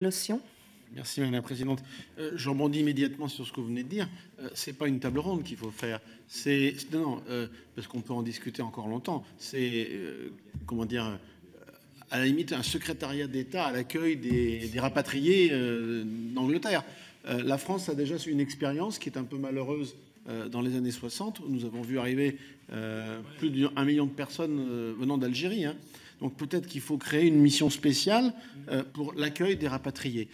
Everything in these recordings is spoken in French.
Lotion. Merci Madame la Présidente. Je rebondis immédiatement sur ce que vous venez de dire. C'est pas une table ronde qu'il faut faire. Non, parce qu'on peut en discuter encore longtemps. C'est comment dire, à la limite un secrétariat d'État à l'accueil des rapatriés d'Angleterre. La France a déjà eu une expérience qui est un peu malheureuse dans les années 60, où nous avons vu arriver plus d'1 million de personnes venant d'Algérie. Hein. Donc peut-être qu'il faut créer une mission spéciale pour l'accueil des rapatriés.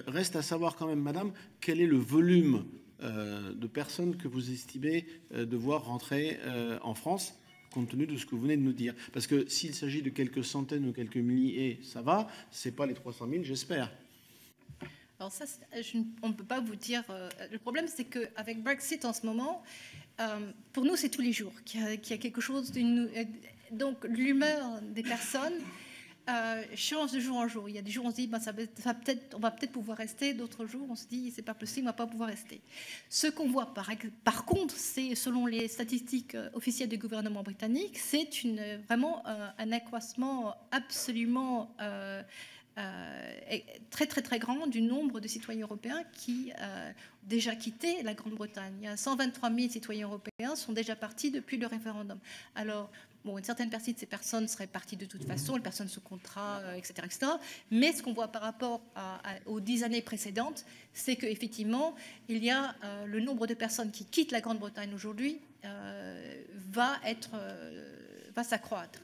Reste à savoir quand même, Madame, quel est le volume de personnes que vous estimez devoir rentrer en France, compte tenu de ce que vous venez de nous dire. Parce que s'il s'agit de quelques centaines ou quelques milliers, ça va, c'est pas les 300 000, j'espère. Alors ça, on ne peut pas vous dire... le problème, c'est qu'avec Brexit en ce moment, pour nous, c'est tous les jours qu'il y a quelque chose... Donc l'humeur des personnes change de jour en jour. Il y a des jours où on se dit on va peut-être pouvoir rester, d'autres jours on se dit c'est pas possible, on va pas pouvoir rester. Ce qu'on voit par contre, c'est selon les statistiques officielles du gouvernement britannique, c'est vraiment un accroissement absolument très très très grand du nombre de citoyens européens qui ont déjà quitté la Grande-Bretagne. Il y a 123 000 citoyens européens sont déjà partis depuis le référendum. Alors, bon, une certaine partie de ces personnes seraient parties de toute façon, les personnes sous contrat, etc., etc. Mais ce qu'on voit par rapport aux 10 années précédentes, c'est qu'effectivement, il y a le nombre de personnes qui quittent la Grande-Bretagne aujourd'hui va s'accroître.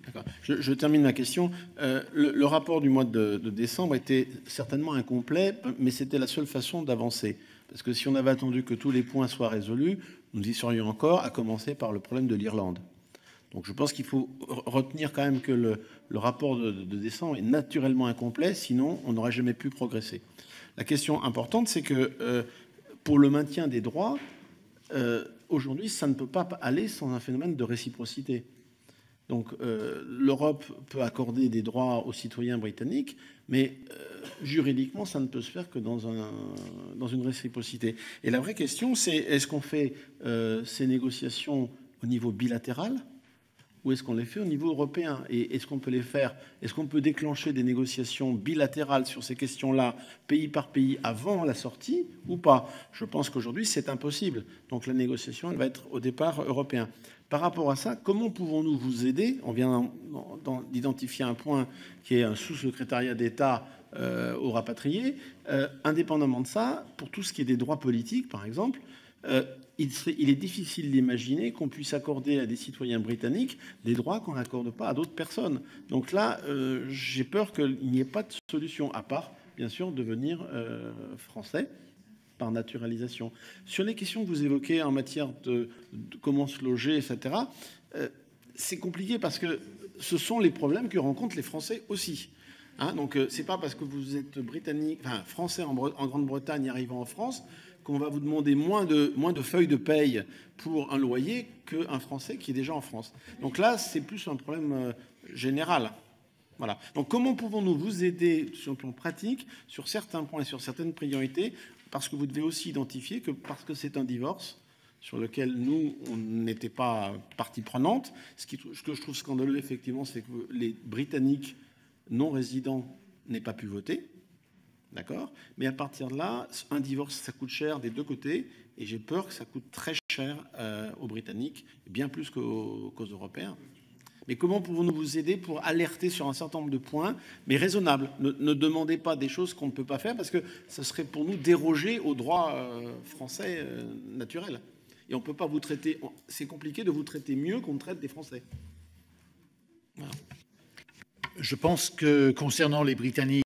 D'accord. Je termine ma question. Le rapport du mois de décembre était certainement incomplet, mais c'était la seule façon d'avancer. Parce que si on avait attendu que tous les points soient résolus, nous y serions encore, à commencer par le problème de l'Irlande. Donc je pense qu'il faut retenir quand même que le rapport de décembre est naturellement incomplet, sinon on n'aurait jamais pu progresser. La question importante, c'est que pour le maintien des droits, aujourd'hui, ça ne peut pas aller sans un phénomène de réciprocité. Donc l'Europe peut accorder des droits aux citoyens britanniques, mais juridiquement, ça ne peut se faire que dans une réciprocité. Et la vraie question, c'est est-ce qu'on fait ces négociations au niveau bilatéral ou est-ce qu'on les fait au niveau européen? Et est-ce qu'on peut les faire? Est-ce qu'on peut déclencher des négociations bilatérales sur ces questions-là, pays par pays, avant la sortie ou pas? Je pense qu'aujourd'hui, c'est impossible. Donc la négociation, elle va être au départ européen. Par rapport à ça, comment pouvons-nous vous aider? On vient d'identifier un point qui est un sous-secrétariat d'État aux rapatriés. Indépendamment de ça, pour tout ce qui est des droits politiques, par exemple, il est difficile d'imaginer qu'on puisse accorder à des citoyens britanniques des droits qu'on n'accorde pas à d'autres personnes. Donc là, j'ai peur qu'il n'y ait pas de solution, à part, bien sûr, devenir français par naturalisation. Sur les questions que vous évoquez en matière de comment se loger, etc., c'est compliqué parce que ce sont les problèmes que rencontrent les Français aussi. Hein, donc, c'est pas parce que vous êtes britannique, enfin, français en Grande-Bretagne arrivant en France qu'on va vous demander moins de feuilles de paye pour un loyer qu'un Français qui est déjà en France. Donc là, c'est plus un problème général. Voilà. Donc comment pouvons-nous vous aider sur le plan pratique, sur certains points et sur certaines priorités, parce que vous devez aussi identifier que parce que c'est un divorce sur lequel nous, on n'était pas partie prenante, ce que je trouve scandaleux, effectivement, c'est que les Britanniques non résidents n'aient pas pu voter. D'accord? Mais à partir de là, un divorce, ça coûte cher des deux côtés, et j'ai peur que ça coûte très cher aux Britanniques, bien plus qu'aux Européens. Mais comment pouvons-nous vous aider pour alerter sur un certain nombre de points, mais raisonnables? Ne demandez pas des choses qu'on ne peut pas faire, parce que ce serait pour nous déroger au droit français naturel. Et on ne peut pas vous traiter... C'est compliqué de vous traiter mieux qu'on traite des Français. Voilà. Je pense que concernant les Britanniques,